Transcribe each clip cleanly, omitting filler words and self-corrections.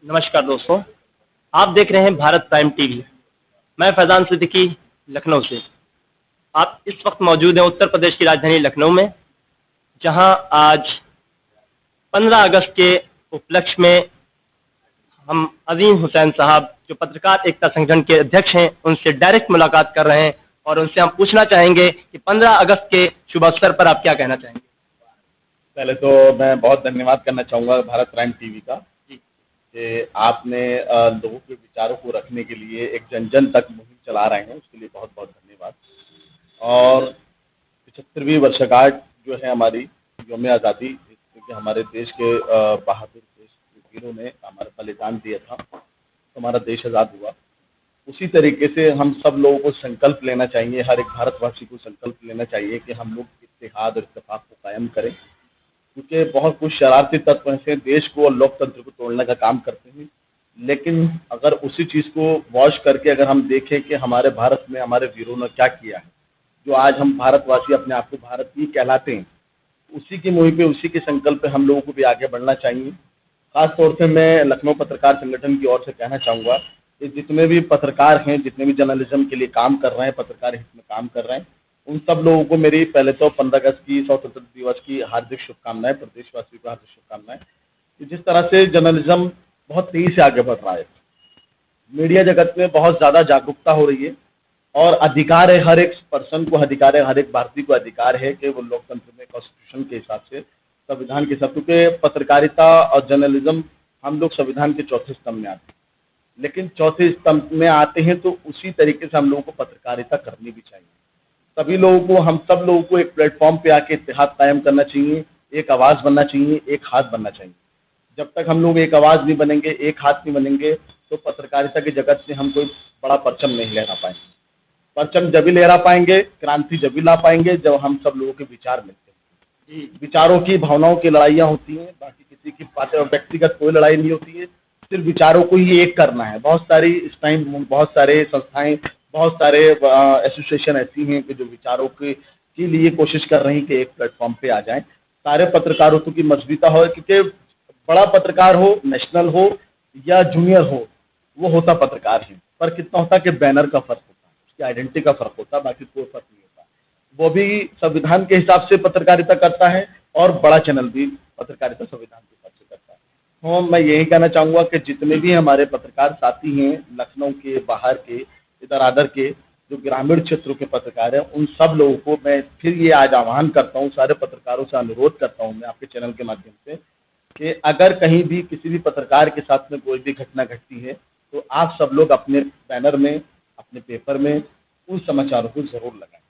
नमस्कार दोस्तों, आप देख रहे हैं भारत प्राइम टीवी। मैं फैज़ान सिद्दीकी लखनऊ से। आप इस वक्त मौजूद हैं उत्तर प्रदेश की राजधानी लखनऊ में, जहां आज 15 अगस्त के उपलक्ष्य में हम अज़ीम हुसैन साहब, जो पत्रकार एकता संगठन के अध्यक्ष हैं, उनसे डायरेक्ट मुलाकात कर रहे हैं और उनसे हम पूछना चाहेंगे कि 15 अगस्त के शुभ अवसर पर आप क्या कहना चाहेंगे? पहले तो मैं बहुत धन्यवाद करना चाहूँगा भारत प्राइम टीवी का कि आपने लोगों के विचारों को रखने के लिए एक जन-जन तक मुहिम चला रहे हैं, उसके लिए बहुत-बहुत धन्यवाद। और 75वीं वर्षगांठ जो है हमारी यौम आज़ादी, क्योंकि हमारे देश के बहादुर देश के वीरों ने हमारा बलिदान दिया था, तो हमारा देश आज़ाद हुआ। उसी तरीके से हम सब लोगों को संकल्प लेना चाहिए, हर एक भारतवासी को संकल्प लेना चाहिए कि हम लोग इत्तेहाद और इत्तेफाक को कायम करें, क्योंकि बहुत कुछ शरारती तत्व ऐसे देश को और लोकतंत्र को तोड़ने का काम करते हैं। लेकिन अगर उसी चीज़ को वॉच करके अगर हम देखें कि हमारे भारत में हमारे वीरों ने क्या किया है, जो आज हम भारतवासी अपने आप को भारतीय कहलाते हैं, उसी की मुहिम पे, उसी के संकल्प पे हम लोगों को भी आगे बढ़ना चाहिए। खास तौर से मैं लखनऊ पत्रकार संगठन की ओर से कहना चाहूँगा कि जितने भी पत्रकार हैं, जितने भी जर्नलिज्म के लिए काम कर रहे हैं, पत्रकार हित में काम कर रहे हैं, उन सब लोगों को मेरी पहले तो 15 अगस्त की स्वतंत्रता दिवस की हार्दिक शुभकामनाएं, प्रदेशवासियों को हार्दिक शुभकामनाएं। कि जिस तरह से जर्नलिज्म बहुत तेजी से आगे बढ़ रहा है, मीडिया जगत में बहुत ज़्यादा जागरूकता हो रही है और अधिकार है, हर एक पर्सन को अधिकार है, हर एक भारतीय को अधिकार है कि वो लोकतंत्र में कॉन्स्टिट्यूशन के हिसाब से, संविधान के हिसाब, क्योंकि पत्रकारिता और जर्नलिज्म हम लोग संविधान के चौथे स्तंभ में आते हैं, लेकिन चौथे स्तंभ में आते हैं तो उसी तरीके से हम लोगों को पत्रकारिता करनी भी चाहिए। सभी लोगों को, हम सब लोगों को एक प्लेटफॉर्म पे आके इत्तेहाद कायम करना चाहिए, एक आवाज़ बनना चाहिए, एक हाथ बनना चाहिए। जब तक हम लोग एक आवाज़ नहीं बनेंगे, एक हाथ नहीं बनेंगे, तो पत्रकारिता की जगत से हम कोई बड़ा परचम नहीं लहरा पाएंगे। परचम जब भी लहरा पाएंगे, क्रांति जब भी ला पाएंगे, जब हम सब लोगों के विचार मिलते हैं। विचारों की, भावनाओं की लड़ाइयाँ होती हैं, बाकी किसी की व्यक्तिगत कोई लड़ाई नहीं होती है, सिर्फ विचारों को ही एक करना है। बहुत सारी इस टाइम बहुत सारे संस्थाएं, बहुत सारे एसोसिएशन ऐसी हैं कि जो विचारों के लिए कोशिश कर रही हैं कि एक प्लेटफॉर्म पे आ जाएं। सारे पत्रकारों की मजबूता हो, क्योंकि बड़ा पत्रकार हो, नेशनल हो या जूनियर हो, वो होता पत्रकार है। पर कितना होता कि बैनर का फर्क होता है, उसकी आइडेंटिटी का फर्क होता है, बाकी कोई फर्क नहीं होता। वो भी संविधान के हिसाब से पत्रकारिता करता है और बड़ा चैनल भी पत्रकारिता संविधान के हिसाब से करता है। तो मैं यही कहना चाहूँगा कि जितने भी हमारे पत्रकार साथी हैं, लखनऊ के, बाहर के, इधर आधर के, जो ग्रामीण क्षेत्रों के पत्रकार हैं, उन सब लोगों को मैं फिर ये आज आह्वान करता हूँ, सारे पत्रकारों से अनुरोध करता हूँ मैं आपके चैनल के माध्यम से, कि अगर कहीं भी किसी भी पत्रकार के साथ में कोई भी घटना घटती है, तो आप सब लोग अपने बैनर में, अपने पेपर में उन समाचारों को ज़रूर लगाएं।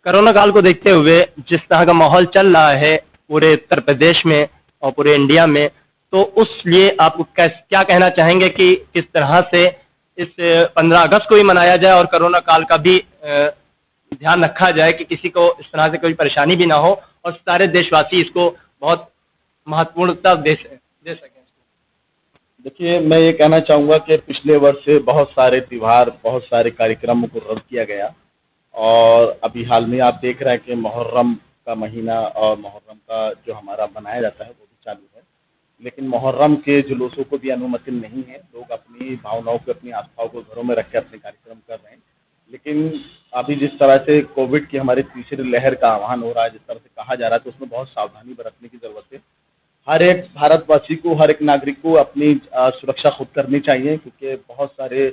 कोरोना काल को देखते हुए जिस तरह का माहौल चल रहा है पूरे उत्तर प्रदेश में और पूरे इंडिया में, तो उस लिए आप क्या कहना चाहेंगे कि किस तरह से इस 15 अगस्त को भी मनाया जाए और कोरोना काल का भी ध्यान रखा जाए कि किसी को इस तरह से कोई परेशानी भी ना हो और सारे देशवासी इसको बहुत महत्वपूर्णता दे सकें? देखिए, मैं ये कहना चाहूँगा कि पिछले वर्ष से बहुत सारे त्योहार, बहुत सारे कार्यक्रमों को रद्द किया गया और अभी हाल में आप देख रहे हैं कि मुहर्रम का महीना और मुहर्रम का जो हमारा मनाया जाता है वो भी चालू है। लेकिन मुहर्रम के जुलूसों को भी अनुमति नहीं है। लोग अपनी भावनाओं को, अपनी आस्थाओं को घरों में रख के अपने कार्यक्रम कर रहे हैं। लेकिन अभी जिस तरह से कोविड की हमारी तीसरी लहर का आह्वान हो रहा है, जिस तरह से कहा जा रहा है, तो उसमें बहुत सावधानी बरतने की ज़रूरत है। हर एक भारतवासी को, हर एक नागरिक को अपनी सुरक्षा खुद करनी चाहिए, क्योंकि बहुत सारे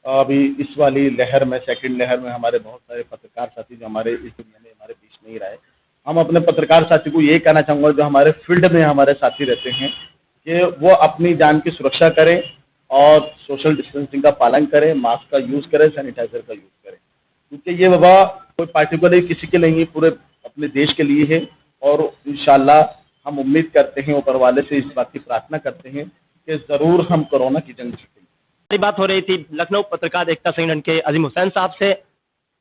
अभी इस वाली लहर में, सेकंड लहर में हमारे बहुत सारे पत्रकार साथी जो हमारे इस दुनिया में हमारे बीच नहीं रहे। हम अपने पत्रकार साथी को ये कहना चाहूँगा, जो हमारे फील्ड में हमारे साथी रहते हैं, कि वो अपनी जान की सुरक्षा करें और सोशल डिस्टेंसिंग का पालन करें, मास्क का यूज़ करें, सैनिटाइजर का यूज़ करें, क्योंकि ये वबा कोई पार्टिकुलर किसी के लिए नहीं, पूरे अपने देश के लिए है। और इंशाल्लाह हम उम्मीद करते हैं, ऊपर वाले से इस बात की प्रार्थना करते हैं कि ज़रूर हम कोरोना की जंग जीतेंगे। हमारी बात हो रही थी लखनऊ पत्रकार एकता संगठन के अज़ीम हुसैन साहब से,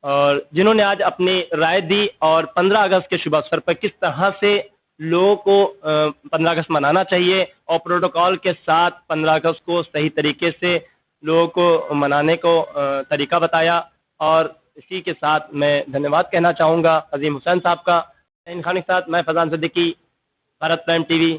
और जिन्होंने आज अपनी राय दी और 15 अगस्त के शुभ अवसर पर किस तरह से लोगों को 15 अगस्त मनाना चाहिए और प्रोटोकॉल के साथ 15 अगस्त को सही तरीके से लोगों को मनाने को तरीका बताया। और इसी के साथ मैं धन्यवाद कहना चाहूँगा अज़ीम हुसैन साहब का। इन खान के साथ मैं फैज़ान सिद्दीकी, भारत प्राइम टीवी।